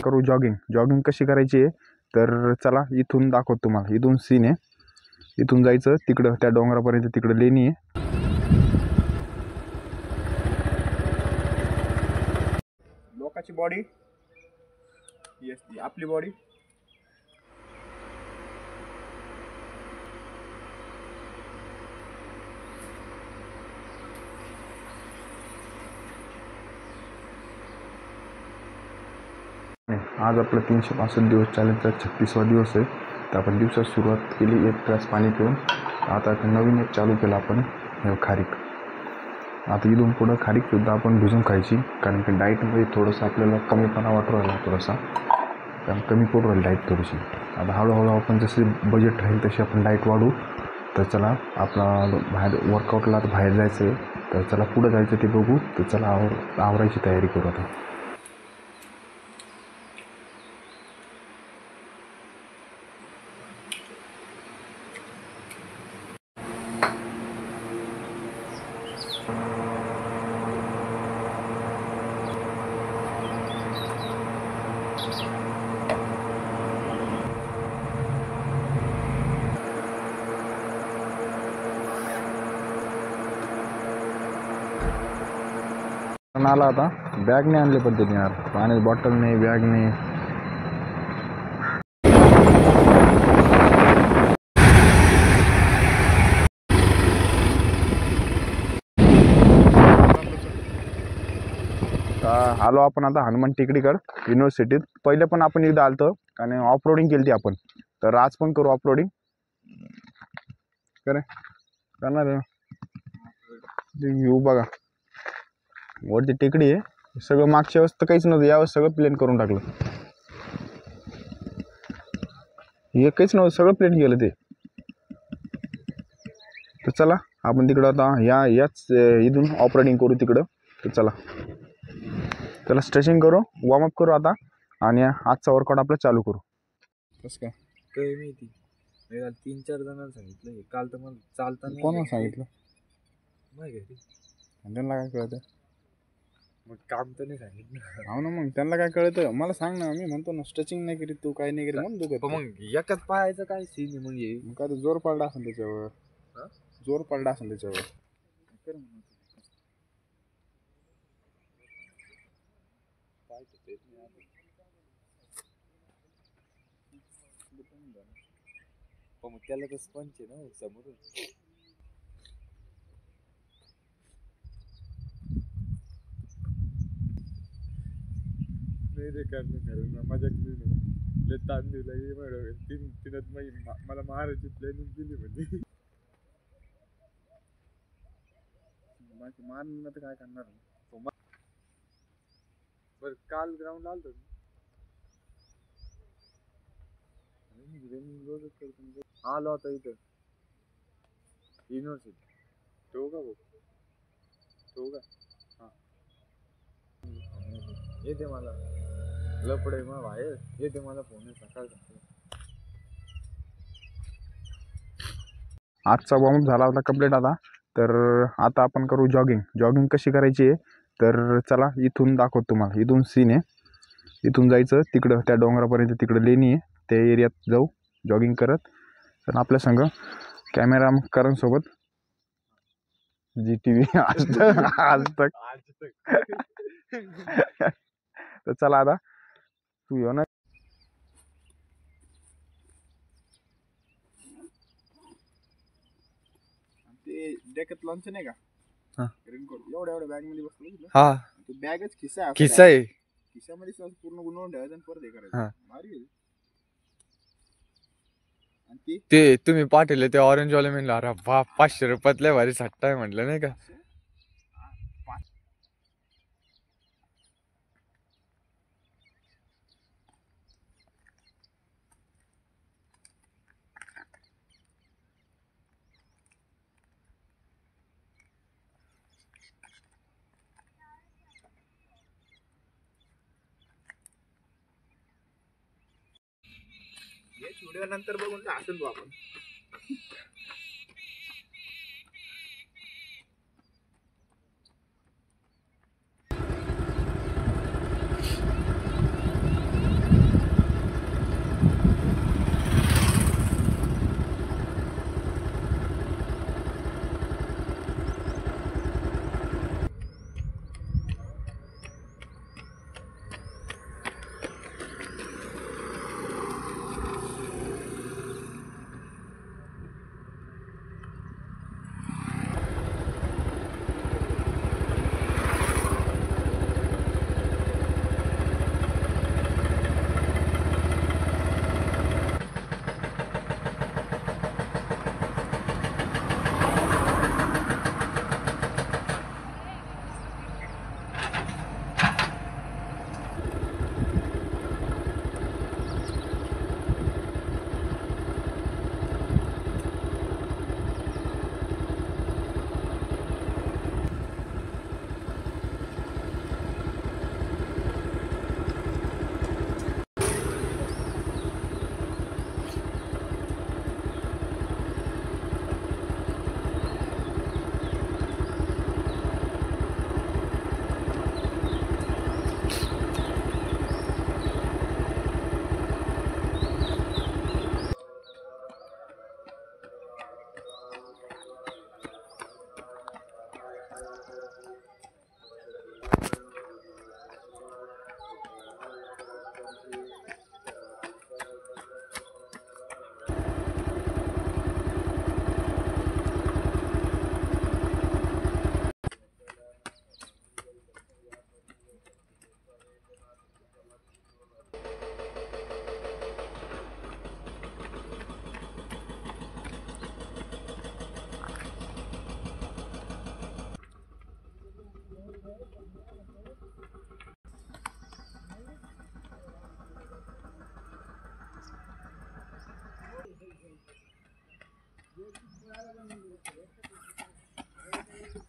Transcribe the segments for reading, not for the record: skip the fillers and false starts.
करू जॉगिंग कशी करायची आहे तर चला इथून दाखवतो तुम्हाला। इथून सीन आहे, इथून जायचं तिकडं त्या डोंगरापर्यंत, तिकडं लेणी आहे। लोकांची बॉडी येस, आपली बॉडी आज आपला 365 दिवस चालायचा 36वा दिवस आहे। तर आपण दिवसात सुरुवात केली 1 ग्लास पाणी पिऊन। आता नवीन एक चालू केलं आपण, खारीक। आता इथून पुढं खारीकसुद्धा आपण भिजून खायची, कारण की डाईटमध्ये थोडंसं आपल्याला कमीपणा वाटू राहिला थोडासा, कारण कमी पडू राहिली डाईट थोडीशी। आता हळूहळू आपण जसे बजेट राहील तशी आपण डाईट वाढू। तर चला आपला बाहेर वर्कआउटला आता बाहेर जायचं आहे, तर चला पुढं जायचं ते बघू। तर चला आवरायची तयारी करू आता। आला आता बॅग नाही आणली पद्धतीने यार, पाण्याची बॉटल नाही, बॅग नाही। आलो आपण आता हनुमान टेकडीकडं युनिव्हर्सिटीत। पहिले पण आपण एकदा आलतो आणि ऑफ रोडिंग केली आपण, तर आज पण करू ऑफ रोडिंग। करणार व्ह्यू बघा, वरती टेकडी आहे सगळं। मागच्या वेळेस तर काहीच नव्हतं, यावेळेस सगळं प्लेन करून टाकलं। हे काहीच नव्हतं, सगळं प्लेन केलं ते। तर चला आपण तिकडं आता याच इथून ऑपरेटिंग करू तिकडं। तर चला स्ट्रेचिंग करू, वॉर्मअप करू आता, आणि आजचा वर्कआउट आपलं चालू करू। कसं काय माहिती, 3-4 जणांना सांगितलं काल, तर मला चालताना कोणाला सांगितलं? नाही घरी, त्यांना काय कळतं? मग काम तर नाही सांगितलं। हो ना, मग त्यांना काय कळतं? मला सांग ना, मी म्हणतो ना स्ट्रेचिंग नाही करीत तू, काही नाही करीत म्हणून दुखत। मग एकाच पायाचं काय सीन मग काय जोर पडला असेल त्याच्यावर, जोर पडला असेल त्याच्यावर। मग त्याला तर स्पंच आहे ना समोरून। नाही रे, करणं मजाक नाही, ताण दिला तिनं मला मारायची प्लॅनिंग केली म्हणजे। मारलं तर काय करणार? बरं काल ग्राउंड आलतो आलो आता इथं युनिव्हर्सिटी। ठेवू का भाऊ? ठेवू का? हां येते, मला लपडे मग बाहेर येते, मला फोन सकाळ। आजचा वॉर्मअप झाला होता कंप्लीट आता। तर आता आपण करू जॉगिंग कशी करायची आहे तर चला इथून दाखवतो तुम्हाला। इथून सीन आहे, इथून जायचं तिकडं त्या डोंगरापर्यंत, तिकडं लेणी आहे, त्या एरियात जाऊ जॉगिंग करत। तर आपल्या संग कॅमेरा करण सोबत GTV आज तक। तर चला आता तू येऊ ना। ते डेकॅथलॉनचं नाही का रेनकोट, एवढ्या बॅग मध्ये बसलो। हा, बॅगच खिसा आहे, खिशामध्ये पूर्ण गुंडवून ठेवायचं आणि परत हे करायचं। भारी ते तुम्ही पाठवले ते ऑरेंज वाले म्हणलं, अरे बा 500 रुपयातल्या भारी सट्टा आहे म्हटलं नाही का। व्हिडिओ नंतर बघून असेल आपण।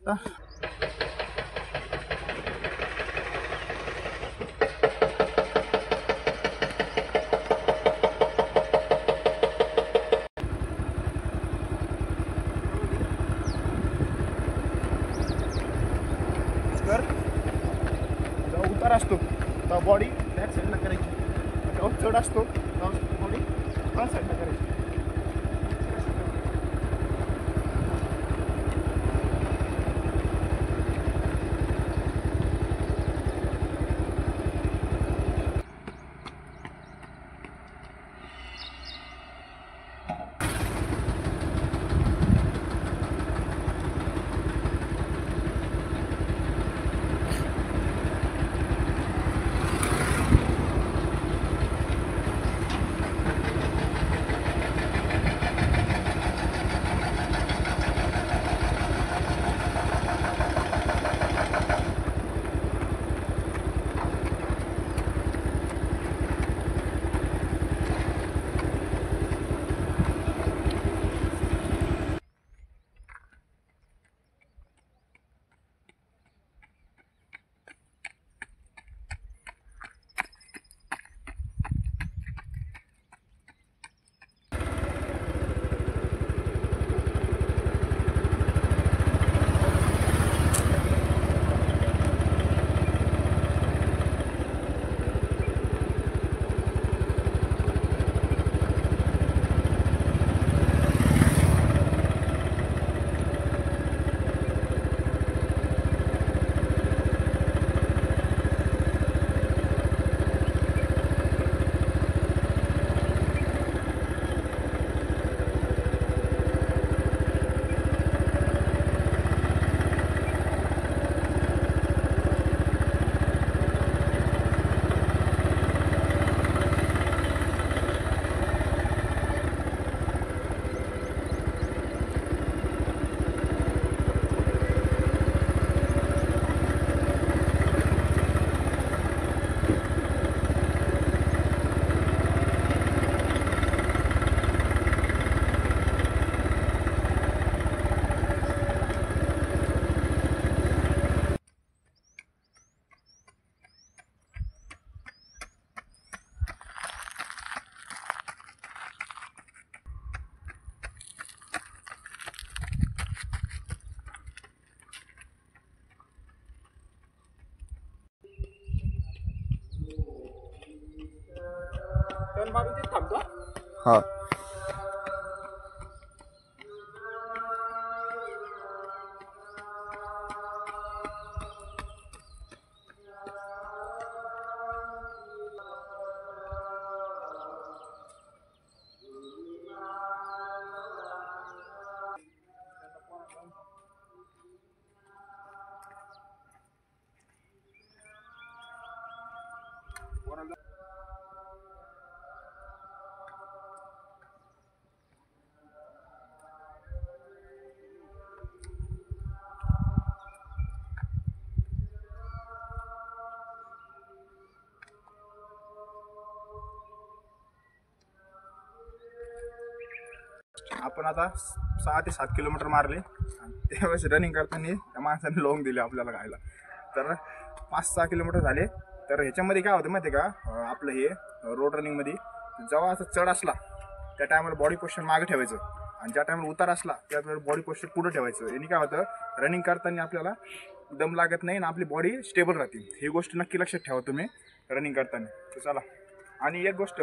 आता. तर जेव्हा उतार असतो तेव्हा बॉडी बॅक साईडला करायची, जेव्हा चढ असतो तेव्हा बॉडी फ्रंट साईडला करायची. टर्न मारून ते थांबतो. हां आपण आता 6 ते 7 किलोमीटर मारले. त्यावेळेस रनिंग करताना त्या माणसाने लोंग दिले आपल्याला खायला. तर 5-6 किलोमीटर झाले. तर ह्याच्यामध्ये काय होतं माहिती आहे का, आपलं हे रोड रनिंगमध्ये जेव्हा असं चढ असला त्या टायमाला बॉडी पोस्चर मागे ठेवायचं आणि ज्या टायमाला उतार असला त्यावेळेस बॉडी पोस्चर पुढे ठेवायचं. याने काय होतं, रनिंग करताना आपल्याला दम लागत नाही आणि आपली बॉडी स्टेबल राहते. ही गोष्ट नक्की लक्षात ठेवा तुम्ही रनिंग करताना. तर चला, आणि एक गोष्ट,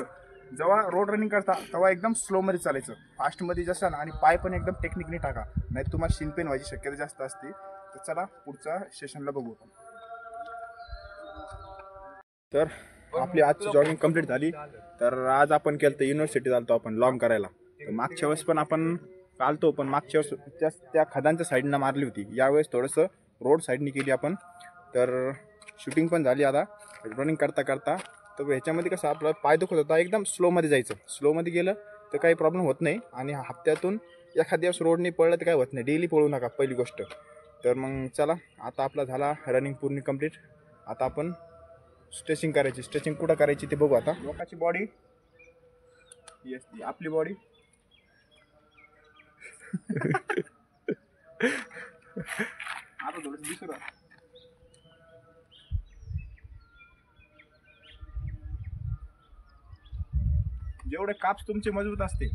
जेव्हा रोड रनिंग करता तेव्हा एकदम स्लोमध्ये चालायचं, फास्टमध्ये जसं ना, आणि पाय पण एकदम टेक्निकली टाका, नाही तुम्हाला शिन पेन व्हायची शक्यता जास्त असते. तर चला पुढच्या सेशनला बघू. तर आपली आजची जॉगिंग कंप्लीट झाली. तर आज आपण केलं तर युनिव्हर्सिटी चालतो आपण लॉंग करायला. तर मागच्या वेळेस पण आपण चालतो, पण मागच्या वेळेस त्या खदांच्या साईडनं मारली होती. यावेळेस थोडंसं रोड साईडनी केली आपण. तर शूटिंग पण झाली. आता रनिंग करता करता तर ह्याच्यामध्ये कसं आपलं पाय दुखत होता, एकदम स्लोमध्ये जायचं. स्लोमध्ये गेलं तर काही प्रॉब्लेम होत नाही. आणि हप्त्यातून एखाद्या दिवस रोडने पळलं तर काय होत नाही. डेली पळू नका पहिली गोष्ट. तर मग चला, आता आपला झाला रनिंग पूर्ण कंप्लीट. आता आपण स्ट्रेचिंग करायची. स्ट्रेचिंग कुठं करायची ते बघू. आता लोकांची बॉडी, येस आपली बॉडी आता थोडं दिसू राहा. जेवढे काप्स तुमचे मजबूत असते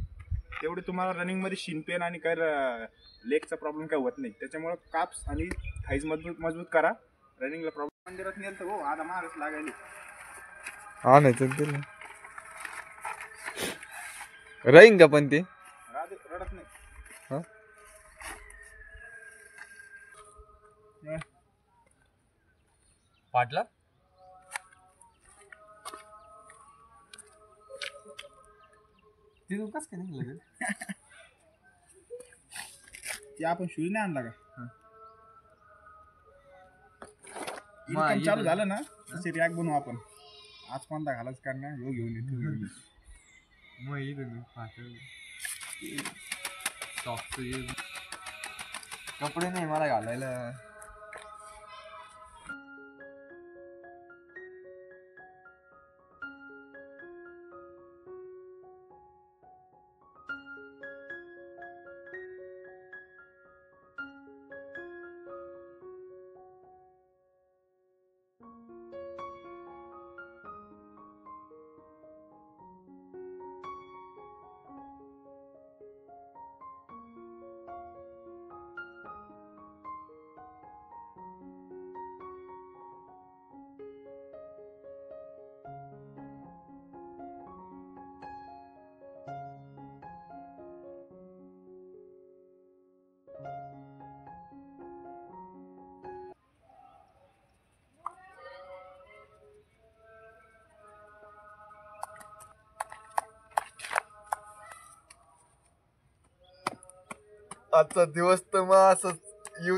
तेवढे तुम्हाला रनिंग मध्ये शिन पेन आणि काय लेगचा प्रॉब्लेम काय होत नाही. त्याच्यामुळे काप्स आणि थाईज मजबूत करा. रनिंगला प्रॉब्लेम मंदिरात नेलं तर हो आता मारच लागायली. हा नाही चलते ना राहीन का पण ते रडत नाही. हा पाटला ते कस काय निघलं ते आपण शूज नाही आणला का इन्कम चालू झालं ना तसे रॅक बनवू आपण. आज कोणता घालाच करणार ह्यो घेऊन येतो. मग इथं कपडे नाही मला घालायला. आजचा दिवस तर मग असंच येऊ.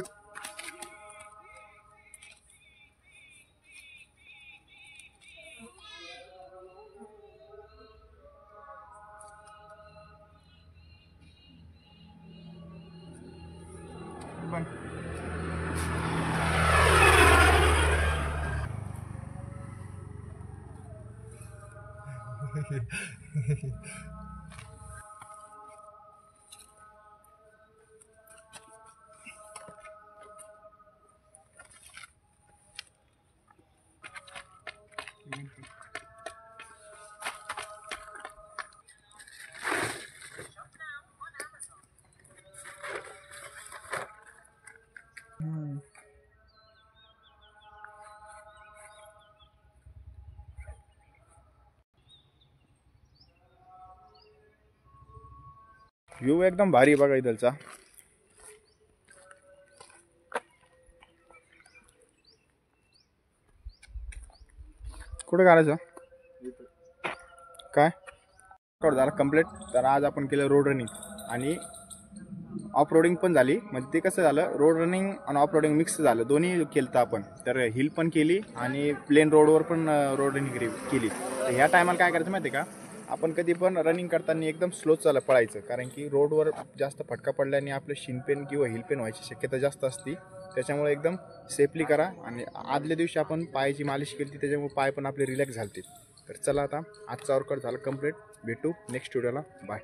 व्ह्यू एकदम भारी बघा इथलचा. कुठे करायचं काय झालं कम्प्लीट. तर आज आपण केलं रोड रनिंग आणि ऑफ रोडिंग पण झाली. म्हणजे ते कसं झालं रोड रनिंग आणि ऑफ रोडिंग मिक्स झालं. दोन्ही केलं आपण. तर हिल पण केली आणि प्लेन रोडवर पण रोड रनिंग केली. तर ह्या टायमाला काय करायचं माहिती आहे का आपण कधी पण रनिंग करताना एकदम स्लो पळायचं. कारण की रोडवर जास्त फटका पडल्याने आपलं शिन पेन किंवा हिल पेन व्हायची शक्यता जास्त असते. त्याच्यामुळे एकदम सेफली करा. आणि आदल्या दिवशी आपण पायाची मालिश केली त्याच्यामुळे पाय पण आपले रिलॅक्स झालते. तर चला आता आजचा वर्कआउट झालं कम्प्लीट. भेटू नेक्स्ट व्हिडिओला. बाय.